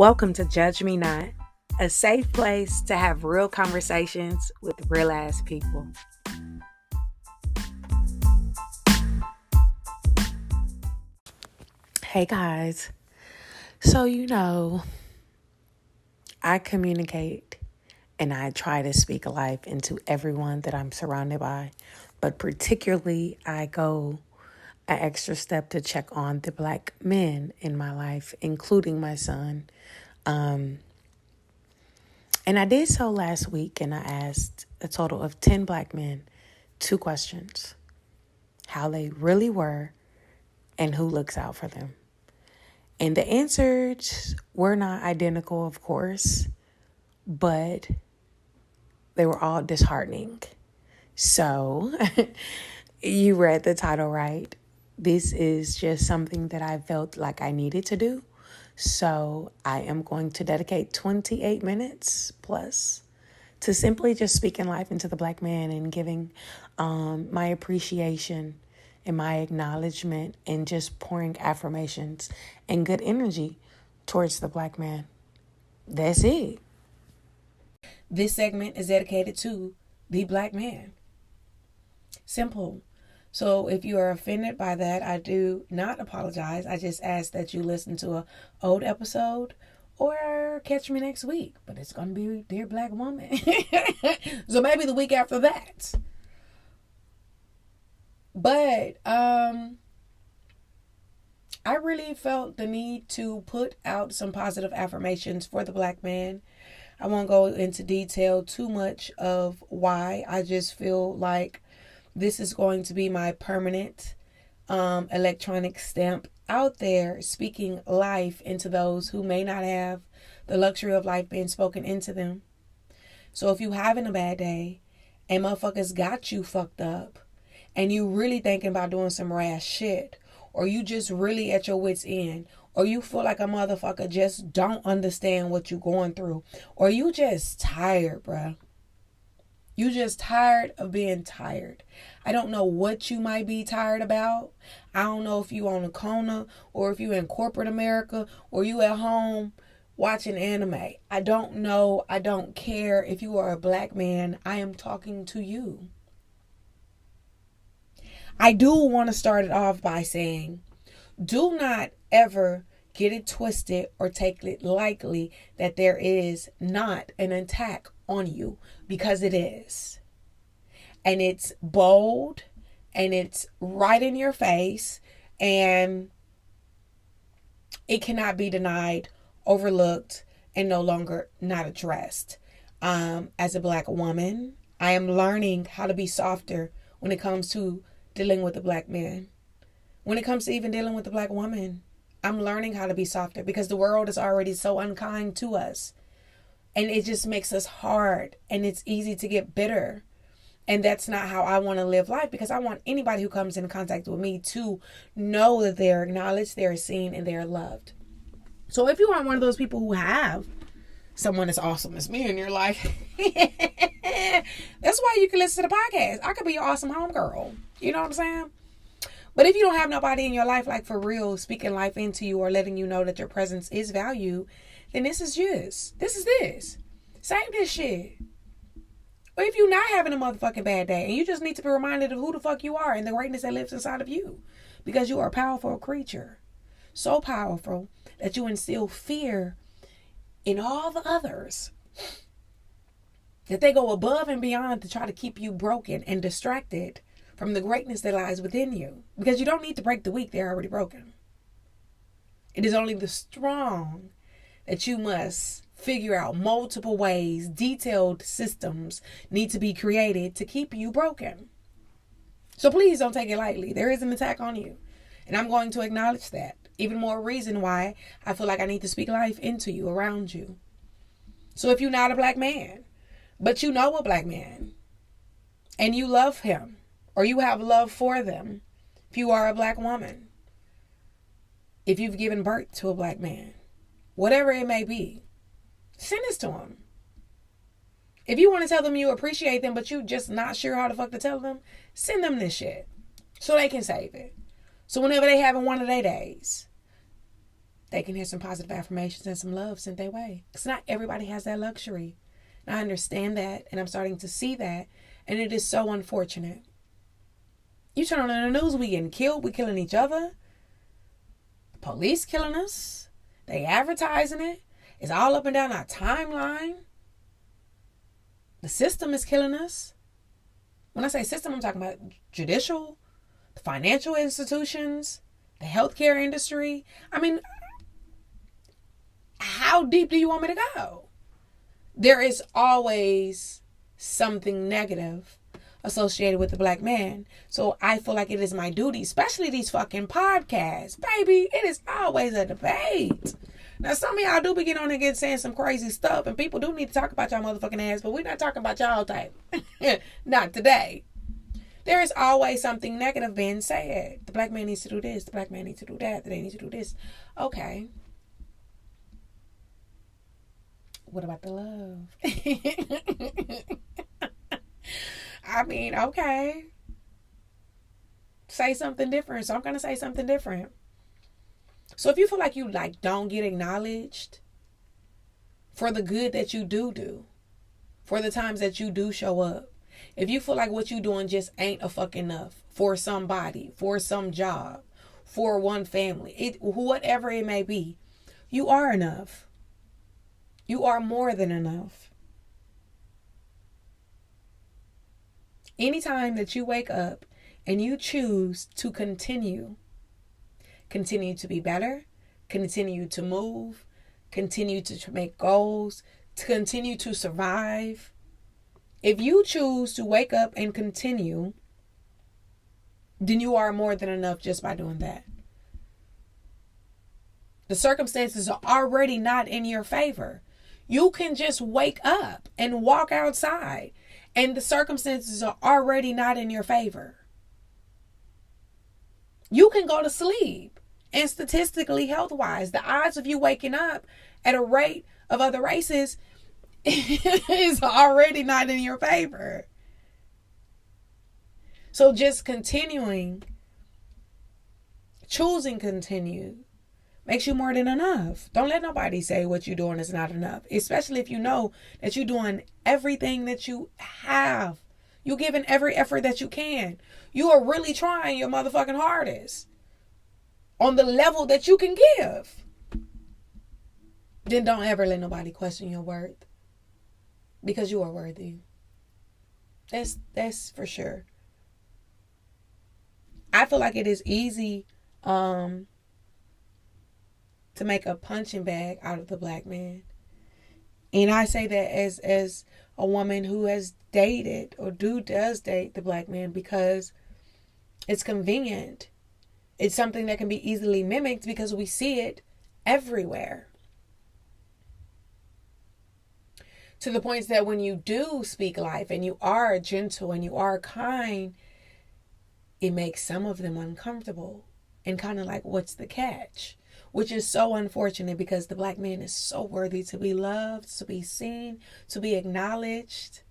Welcome to Judge Me Not, a safe place to have real conversations with real ass people. Hey guys, so I communicate and I try to speak life into everyone that I'm surrounded by, but particularly I go an extra step to check on the Black men in my life, including my son. And I did so last week, and I asked a total of 10 Black men 2 questions: how they really were and who looks out for them. And the answers were not identical, of course, but they were all disheartening. So you read the title right. This is just something that I felt like I needed to do. So I am going to dedicate 28 minutes plus to simply just speaking life into the Black man and giving my appreciation and my acknowledgement and just pouring affirmations and good energy towards the Black man. That's it. This segment is dedicated to the Black man. Simple. So if you are offended by that, I do not apologize. I just ask that you listen to an old episode or catch me next week. But it's going to be Dear Black Woman. So maybe the week after that. But I really felt the need to put out some positive affirmations for the Black man. I won't go into detail too much of why. I just feel like this is going to be my permanent electronic stamp out there, speaking life into those who may not have the luxury of life being spoken into them. So if you having a bad day and motherfuckers got you fucked up and you really thinking about doing some rash shit, or you just really at your wit's end, or you feel like a motherfucker just don't understand what you going through, or you just tired, bruh. You just tired of being tired. I don't know what you might be tired about. I don't know if you on a corner or if you in corporate America or you at home watching anime. I don't know. I don't care. If you are a Black man, I am talking to you. I do want to start it off by saying, do not ever get it twisted or take it lightly that there is not an attack on you, because it is. And it's bold and it's right in your face, and it cannot be denied, overlooked, and no longer not addressed. As a Black woman, I am learning how to be softer when it comes to dealing with the Black man. When it comes to even dealing with the Black woman, I'm learning how to be softer because the world is already so unkind to us. And it just makes us hard, and it's easy to get bitter. And that's not how I want to live life, because I want anybody who comes in contact with me to know that they're acknowledged, they're seen, and they're loved. So if you are one of those people who have someone as awesome as me in your life, that's why you can listen to the podcast. I could be your awesome homegirl. You know what I'm saying? But if you don't have nobody in your life, like for real, speaking life into you or letting you know that your presence is valued, then this is this. Save this shit. Or if you're not having a motherfucking bad day and you just need to be reminded of who the fuck you are and the greatness that lives inside of you, because you are a powerful creature. So powerful that you instill fear in all the others, that they go above and beyond to try to keep you broken and distracted from the greatness that lies within you. Because you don't need to break the weak, they're already broken. It is only the strong that you must figure out multiple ways, detailed systems need to be created to keep you broken. So please don't take it lightly. There is an attack on you. And I'm going to acknowledge that. Even more reason why I feel like I need to speak life into you, around you. So if you're not a Black man, but you know a Black man, and you love him, or you have love for them, if you are a Black woman, if you've given birth to a Black man, whatever it may be, send this to them. If you want to tell them you appreciate them, but you just not sure how the fuck to tell them, send them this shit so they can save it. So whenever they having one of their days, they can hear some positive affirmations and some love sent their way. Because not everybody has that luxury. And I understand that, and I'm starting to see that, and it is so unfortunate. You turn on the news, we getting killed, we killing each other. The police killing us. They advertising it. It's all up and down our timeline. The system is killing us. When I say system, I'm talking about judicial, the financial institutions, the healthcare industry. I mean, how deep do you want me to go? There is always something negative associated with the black man. So I feel like it is my duty, especially these fucking podcasts. Baby, it is always a debate. Now, some of y'all do be getting on again saying some crazy stuff, and people do need to talk about y'all motherfucking ass, but we're not talking about y'all type. Not today. There is always something negative being said. The black man needs to do this. The black man needs to do that. They need to do this. Okay. What about the love? I mean, okay. Say something different. So I'm going to say something different. So if you feel like you don't get acknowledged for the good that you do, for the times that you do show up, if you feel like what you doing just ain't a fuck enough for somebody, for some job, for one family, whatever it may be, you are enough. You are more than enough. Anytime that you wake up and you choose to continue to be better, continue to move, continue to make goals, to continue to survive. If you choose to wake up and continue, then you are more than enough just by doing that. The circumstances are already not in your favor. You can just wake up and walk outside, and the circumstances are already not in your favor. You can go to sleep, and statistically, health-wise, the odds of you waking up at a rate of other races is already not in your favor. So just choosing continue, makes you more than enough. Don't let nobody say what you're doing is not enough, especially if you know that you're doing everything that you have. You're giving every effort that you can. You are really trying your motherfucking hardest on the level that you can give. Then don't ever let nobody question your worth, because you are worthy. That's for sure. I feel like it is easy to make a punching bag out of the black man. And I say that as a woman who has dated or does date the black man, because it's convenient. It's something that can be easily mimicked because we see it everywhere. To the point that when you do speak life and you are gentle and you are kind, it makes some of them uncomfortable and kind of like, what's the catch? Which is so unfortunate, because the black man is so worthy to be loved, to be seen, to be acknowledged.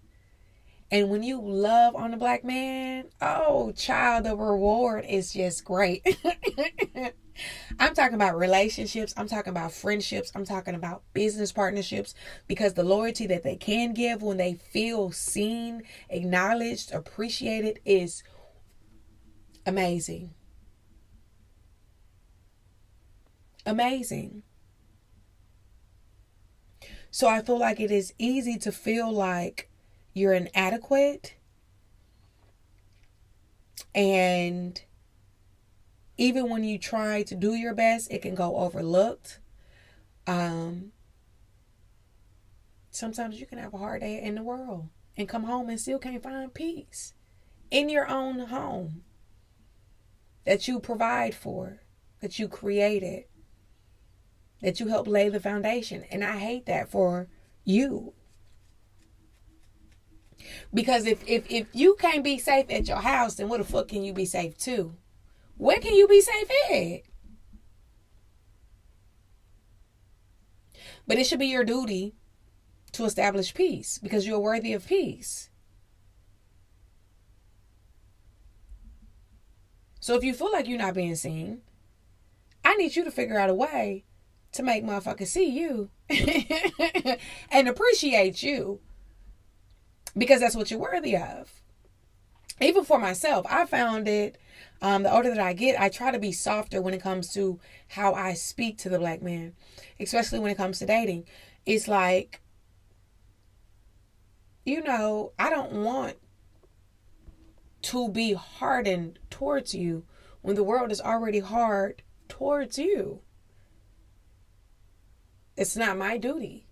And when you love on the black man, oh, child, the reward is just great. I'm talking about relationships. I'm talking about friendships. I'm talking about business partnerships, because the loyalty that they can give when they feel seen, acknowledged, appreciated is amazing. Amazing. So I feel like it is easy to feel like you're inadequate, and even when you try to do your best, it can go overlooked. Sometimes you can have a hard day in the world and come home and still can't find peace in your own home that you provide for, that you created, that you help lay the foundation. And I hate that for you. Because if you can't be safe at your house, then where the fuck can you be safe too? Where can you be safe at? But it should be your duty to establish peace, because you're worthy of peace. So if you feel like you're not being seen, I need you to figure out a way to make motherfuckers see you and appreciate you, because that's what you're worthy of. Even for myself, I found it, the older that I get, I try to be softer when it comes to how I speak to the black man, especially when it comes to dating. It's like, I don't want to be hardened towards you when the world is already hard towards you. It's not my duty.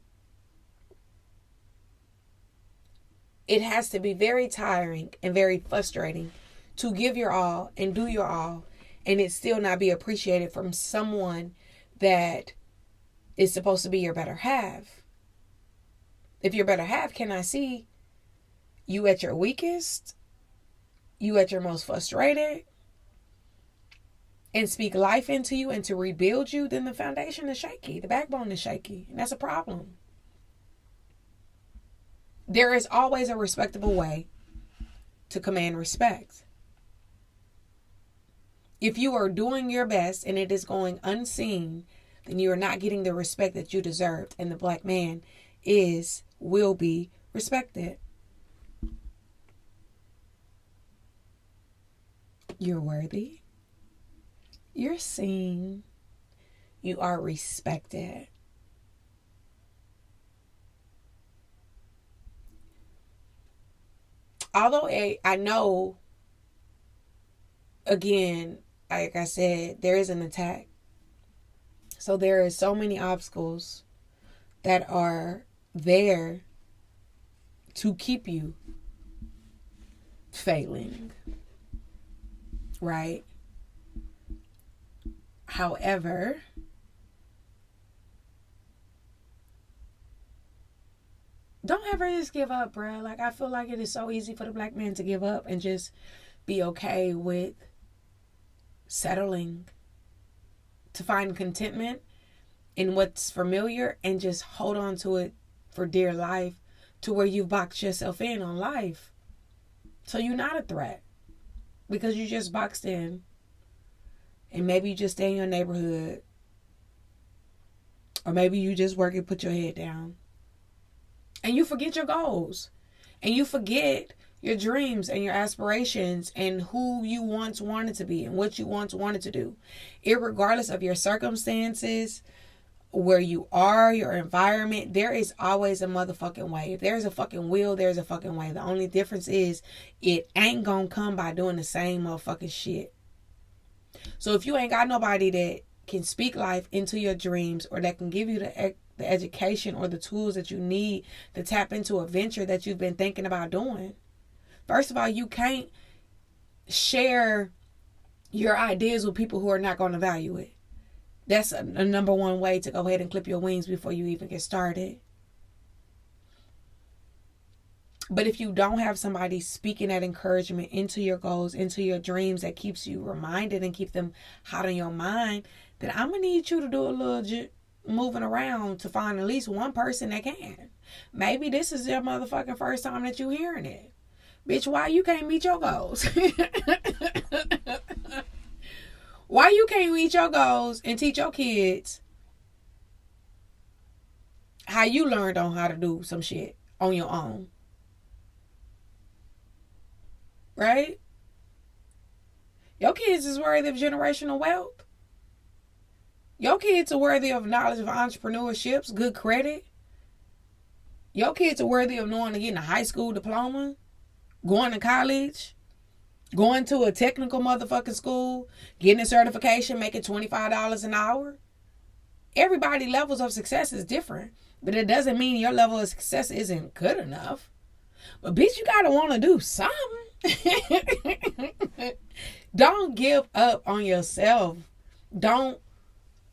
It has to be very tiring and very frustrating to give your all and do your all, and it still not be appreciated from someone that is supposed to be your better half. If your better half cannot see you at your weakest, you at your most frustrated, and speak life into you and to rebuild you, then the foundation is shaky. The backbone is shaky, and that's a problem. There is always a respectable way to command respect. If you are doing your best and it is going unseen, then you are not getting the respect that you deserve, and the black man will be respected. You're worthy. You're seen. You are respected. Although I know, again, like I said, there is an attack. So there are so many obstacles that are there to keep you failing, right? However, don't ever just give up, bro. Like, I feel like it is so easy for the black man to give up and just be okay with settling, to find contentment in what's familiar and just hold on to it for dear life, to where you've boxed yourself in on life. So you're not a threat because you just boxed in, and maybe you just stay in your neighborhood, or maybe you just work and put your head down. And you forget your goals. And you forget your dreams and your aspirations and who you once wanted to be and what you once wanted to do. Irregardless of your circumstances, where you are, your environment, there is always a motherfucking way. If there's a fucking will, there's a fucking way. The only difference is it ain't gonna come by doing the same motherfucking shit. So if you ain't got nobody that can speak life into your dreams, or that can give you the education or the tools that you need to tap into a venture that you've been thinking about doing. First of all, you can't share your ideas with people who are not going to value it. That's a number one way to go ahead and clip your wings before you even get started. But if you don't have somebody speaking that encouragement into your goals, into your dreams, that keeps you reminded and keep them hot on your mind, then I'm going to need you to do a little moving around to find at least one person that can. Maybe this is your motherfucking first time that you hearing it. Bitch, why you can't meet your goals? Why you can't meet your goals and teach your kids how you learned on how to do some shit on your own? Right? Your kids is worthy of generational wealth. Your kids are worthy of knowledge of entrepreneurships, good credit. Your kids are worthy of knowing to get a high school diploma, going to college, going to a technical motherfucking school, getting a certification, making $25 an hour. Everybody's levels of success is different, but it doesn't mean your level of success isn't good enough. But bitch, you gotta want to do something. Don't give up on yourself. Don't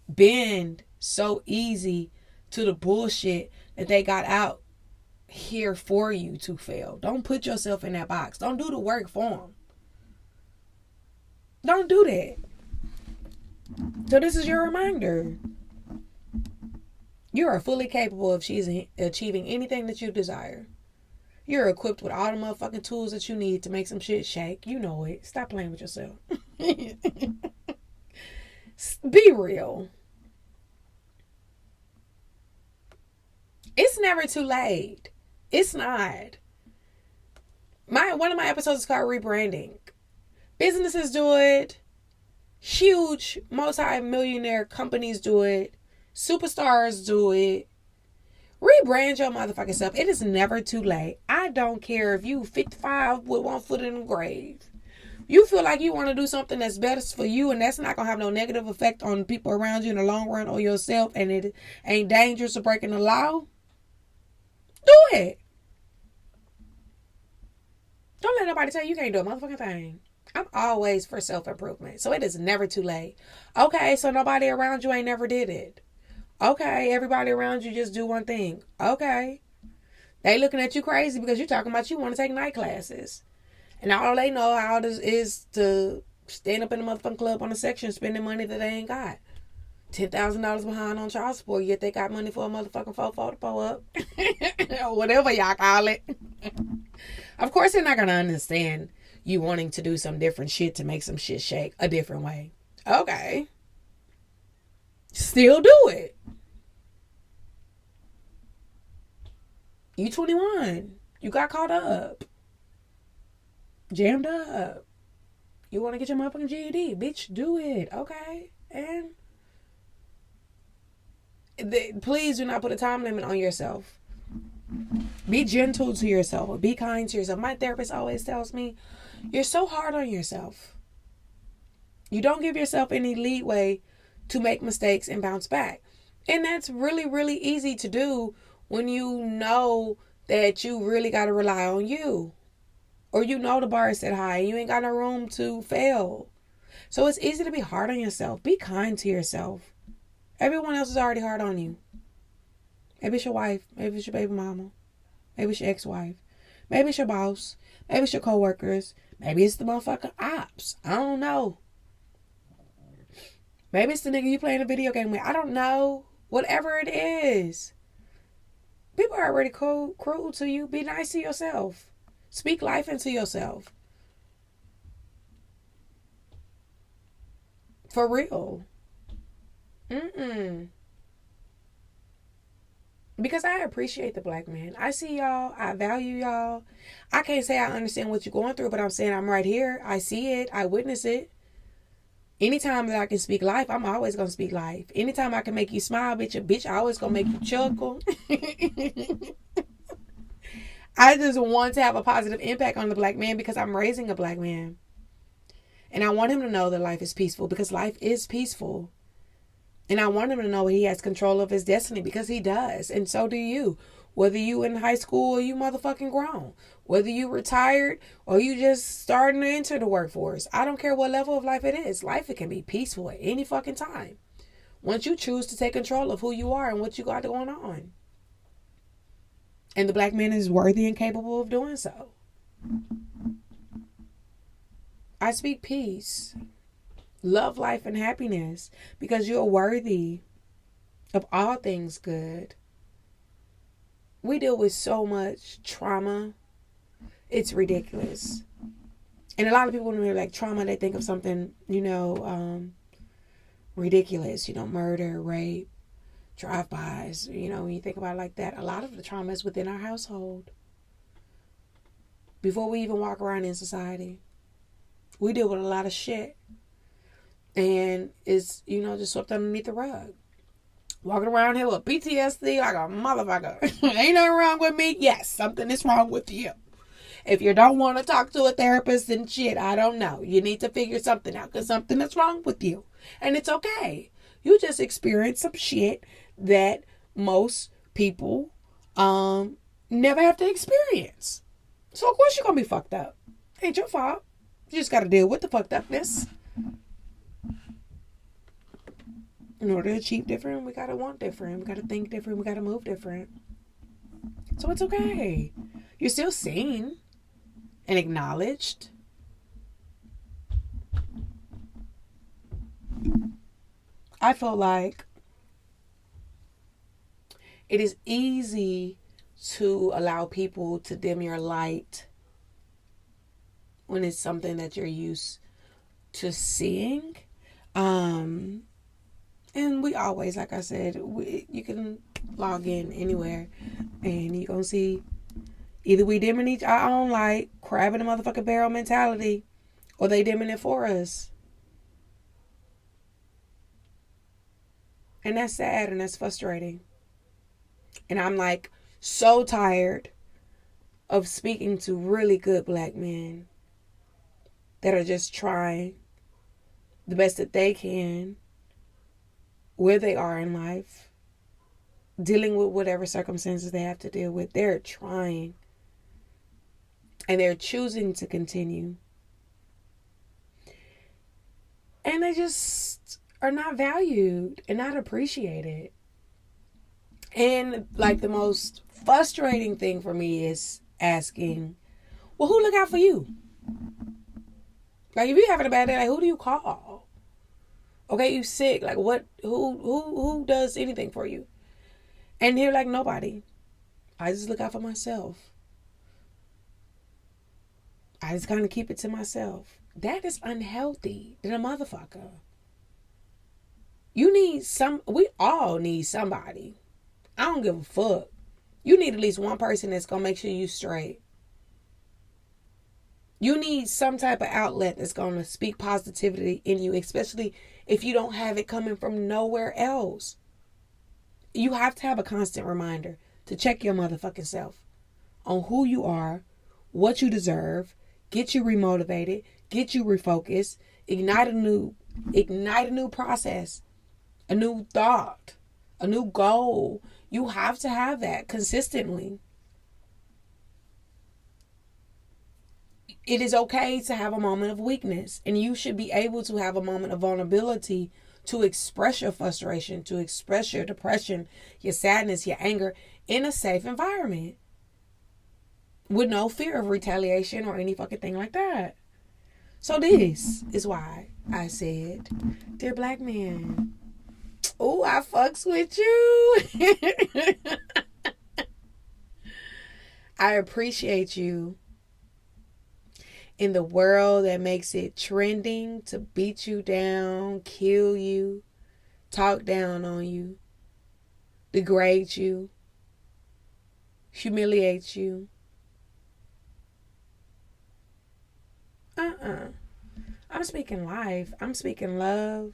bend so easy to the bullshit that they got out here for you to fail. Don't put yourself in that box. Don't do the work for them. Don't do that. So this is your reminder. You are fully capable of achieving anything that you desire. You're equipped with all the motherfucking tools that you need to make some shit shake. You know it. Stop playing with yourself. Be real. It's never too late. It's not. One of my episodes is called rebranding. Businesses do it. Huge multi-millionaire companies do it. Superstars do it. Rebrand your motherfucking self. It is never too late. I don't care if you 55 with one foot in the grave. You feel like you want to do something that's best for you, and that's not going to have no negative effect on people around you in the long run or yourself, and it ain't dangerous or breaking the law. Do it. Don't let nobody tell you can't do a motherfucking thing. I'm always for self-improvement. So it is never too late. Okay, so nobody around you ain't never did it. Okay, everybody around you just do one thing. Okay. They looking at you crazy because you're talking about you want to take night classes. And all they know how this is to stand up in the motherfucking club on a section spending money that they ain't got. $10,000 behind on child support, yet they got money for a motherfucking fofo to pull up. Or whatever y'all call it. Of course they're not going to understand you wanting to do some different shit to make some shit shake a different way. Okay. Still do it. You 21. You got caught up. Jammed up. You want to get your motherfucking GED. Bitch, do it. Okay. And please do not put a time limit on yourself. Be gentle to yourself. Or be kind to yourself. My therapist always tells me, you're so hard on yourself. You don't give yourself any leeway to make mistakes and bounce back. And that's really, really easy to do when you know that you really got to rely on you. Or you know the bar is set high and you ain't got no room to fail. So it's easy to be hard on yourself. Be kind to yourself. Everyone else is already hard on you. Maybe it's your wife. Maybe it's your baby mama. Maybe it's your ex-wife. Maybe it's your boss. Maybe it's your co-workers. Maybe it's the motherfucking ops. I don't know. Maybe it's the nigga you playing a video game with. I don't know. Whatever it is. People are already cruel to you. Be nice to yourself. Speak life into yourself. For real. Because I appreciate the black man. I see y'all. I value y'all. I can't say I understand what you're going through, but I'm saying I'm right here. I see it. I witness it. Anytime that I can speak life, I'm always going to speak life. Anytime I can make you smile, bitch, I always going to make you chuckle. I just want to have a positive impact on the black man because I'm raising a black man. And I want him to know that life is peaceful because life is peaceful. And I want him to know he has control of his destiny because he does. And so do you. Whether you in high school or you motherfucking grown. Whether you retired or you just starting to enter the workforce. I don't care what level of life it is. Life, it can be peaceful at any fucking time. Once you choose to take control of who you are and what you got going on. And the black man is worthy and capable of doing so. I speak peace. Love, life, and happiness. Because you're worthy of all things good. We deal with so much trauma. It's ridiculous. And a lot of people, when they're like trauma, they think of something, ridiculous. Murder, rape, drive-bys. When you think about it like that, a lot of the trauma is within our household. Before we even walk around in society, we deal with a lot of shit. And it's, just swept underneath the rug. Walking around here with PTSD like a motherfucker. Ain't nothing wrong with me? Yes, something is wrong with you. If you don't want to talk to a therapist and shit, I don't know. You need to figure something out because something is wrong with you. And it's okay. You just experienced some shit that most people never have to experience. So of course you're going to be fucked up. Ain't your fault. You just got to deal with the fucked upness. In order to achieve different, we got to want different. We got to think different. We got to move different. So it's okay. You're still seen and acknowledged. I feel like it is easy to allow people to dim your light when it's something that you're used to seeing. And we always, like I said, you can log in anywhere, and you gonna see either we dimming our own light, crabbing the motherfucking barrel mentality, or they dimming it for us. And that's sad and that's frustrating. And I'm like so tired of speaking to really good black men that are just trying the best that they can where they are in life, dealing with whatever circumstances they have to deal with. They're trying. And they're choosing to continue. And they just are not valued and not appreciated. And like the most frustrating thing for me is asking, well, who look out for you? Like if you're having a bad day, like who do you call? Okay, you sick. Like what? Who does anything for you? And they're like, nobody. I just look out for myself. I just kind of keep it to myself. That is unhealthy than a motherfucker. We all need somebody. I don't give a fuck. You need at least one person that's going to make sure you straight. You need some type of outlet that's going to speak positivity in you, especially if you don't have it coming from nowhere else. You have to have a constant reminder to check your motherfucking self on who you are, what you deserve, get you remotivated, get you refocused, ignite a new process, a new thought, a new goal. You have to have that consistently. It is okay to have a moment of weakness, and you should be able to have a moment of vulnerability to express your frustration, to express your depression, your sadness, your anger in a safe environment with no fear of retaliation or any fucking thing like that. So this is why I said, dear black man, oh, I fucks with you. I appreciate you. In the world that makes it trending to beat you down, kill you, talk down on you, degrade you, humiliate you. I'm speaking life. I'm speaking love.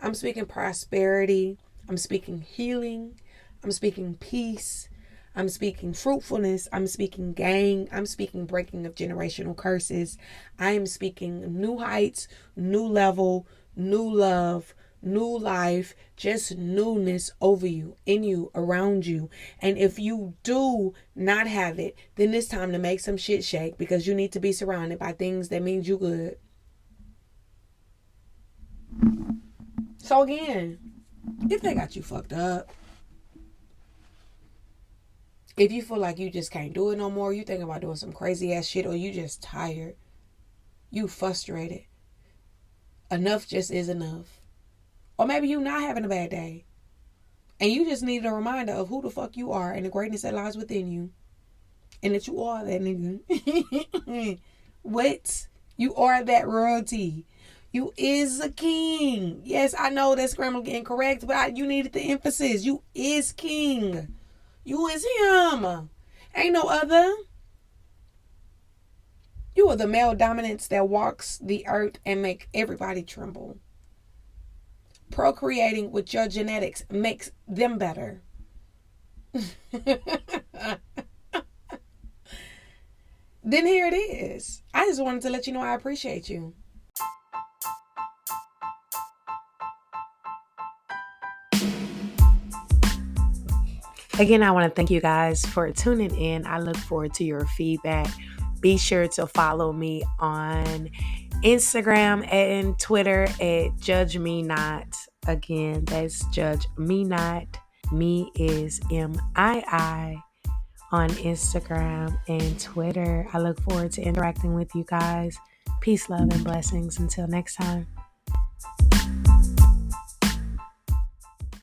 I'm speaking prosperity. I'm speaking healing. I'm speaking peace. I'm speaking fruitfulness. I'm speaking gain. I'm speaking breaking of generational curses. I am speaking new heights, new level, new love, new life, just newness over you, in you, around you. And if you do not have it, then it's time to make some shit shake, because you need to be surrounded by things that means you good. So again, if they got you fucked up, if you feel like you just can't do it no more, you think about doing some crazy ass shit, or you just tired, you frustrated, enough just is enough. Or maybe you not having a bad day, and you just need a reminder of who the fuck you are and the greatness that lies within you, and that you are that nigga. What? You are that royalty. You is a king. Yes, I know that's grammatically incorrect, but you needed the emphasis. You is king. You is him. Ain't no other. You are the male dominance that walks the earth and make everybody tremble. Procreating with your genetics makes them better. Then here it is. I just wanted to let you know I appreciate you. Again, I want to thank you guys for tuning in. I look forward to your feedback. Be sure to follow me on Instagram and Twitter at Judge Me Not. Again, that's Judge Me Not. Me is MII on Instagram and Twitter. I look forward to interacting with you guys. Peace, love, and blessings. Until next time.